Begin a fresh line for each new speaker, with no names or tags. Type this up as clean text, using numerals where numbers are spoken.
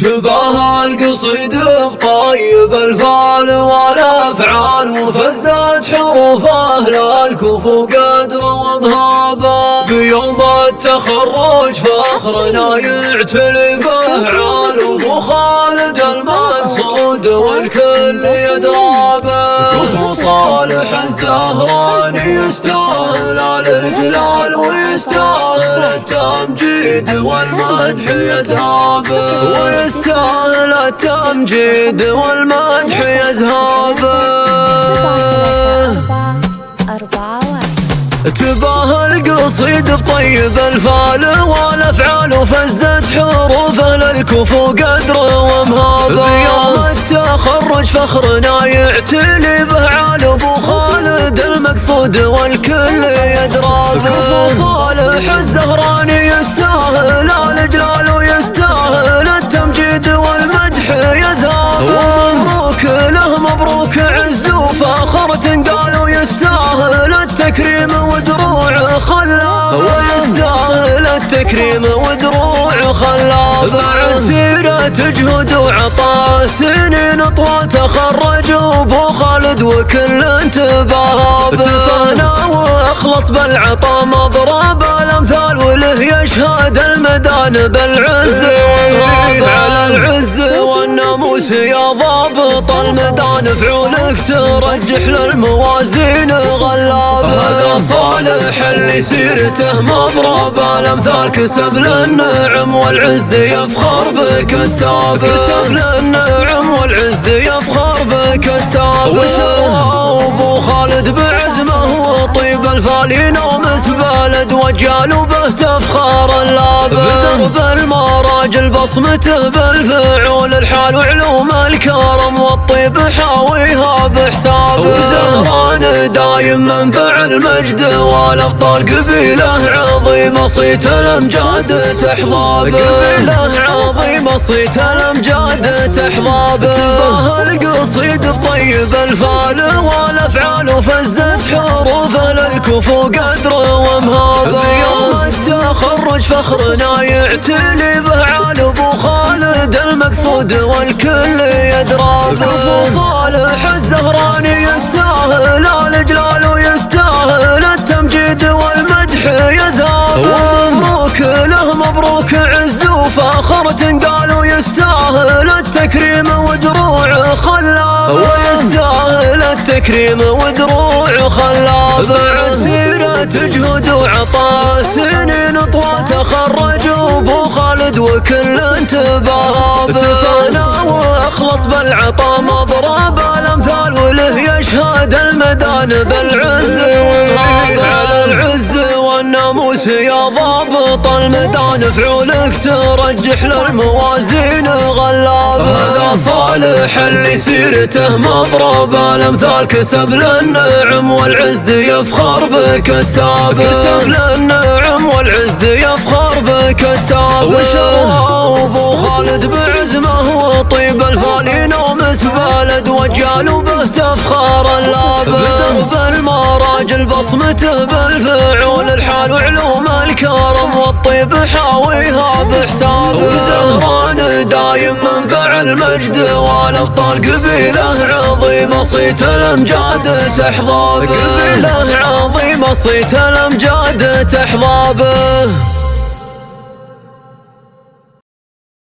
تباهى القصيد بطيب الفعل والافعال، وفزت حروفه للكفو قدر ومهابه. بيوم التخرج فخرنا يعتلي بهعال، وابو خالد المقصود والكل يدرى به. كفو صالح الزهراني يستاهل الاجلال، ويستاهل التمجيد والمدح يزهابه، ويستاهل التمجيد والمدح يزهابه. تباهى القصيد بطيب الفال والافعال، وفزت حروفه للكفو قدر ومهابه. بيوم التخرج فخرنا يعتلي بهعال، ابو خالد المقصود والكل يدرى به. كفو صالح الزهراني يستاهل الاجلال، ويستاهل التمجيد والمدح يزهابه. ومبروك له مبروك عز وفخر تنقال، ويستاهل التكريم ودروع خلاب، ويستاهل التكريم ودروع خلاب. بعد سيرة جهد وعطاء سنين طوى تخرج ابو خالد وكل تباهى به. تفانى واخلص بالعطاء مضرب الامثال، وله يشهد الميدان بالعز والهاب. على العز والناموس يا ضابط الميدان، فعولك ترجح للموازين غلاب. هذا صالح اللي سيرته مضرب الامثال، كسب للنعم والعز يفخر بك السابق. كسب للنعم والعز يفخر بك السابق. وشرها ابو خالد بعزمه وطيب الفالين ومسبلد، وجال به تفخار اللاب. بدرب المراجل بصمته بالفعول الحال، وعلوم الكرم والطيب حاويها بحسابه. وزهران دايم منبع المجد والابطال، قبيله عظيمه صيت الامجاد تحظى به. قبيله عظيمه صيت الامجاد تحظى به. تباهى القصيد بطيب الفال والافعال، وفزت حروفه للكفو قدر ومهابه. بيوم التخرج فخرنا يعتلي بهعال، ابو خالد المقصود والكل يدرى به. كفو صالح الزهراني يستاهل الاجلال، ويستاهل التمجيد والمدح يزهابه. ومبروك له مبروك عز وفخر تنقال، ويستاهل التكريم ودروع خلاب، ويستاهل التكريم ودروع خلاب. بعد سيرة جهد وعطاء سنين طوى تخرج ابو خالد وكل تباهى به. تفانى واخلص بالعطاء مضرب الامثال، وله يشهد الميدان بالعز والهاب. على العز والناموس يا ضابط الميدان، فعولك ترجح للموازين غلاب. هذا صالح اللي سيرته مضرب الامثال، كسب للنعم والعز يفخر بك السابق. كسب للنعم والعز يفخر بك السابق. وشرها ابو خالد بعزمه وطيب الفالين ومسبلد، وجال به تفخار اللاب. بدرب المراجل بصمته بالفعول الحال، وعلوم الكرم والطيب حاويها بحسابه. وزهران دايم منبع المجد والابطال، قبيله عظيمه صيت الامجاد تحظى به. قبيله عظيمه صيت الامجاد تحظى به.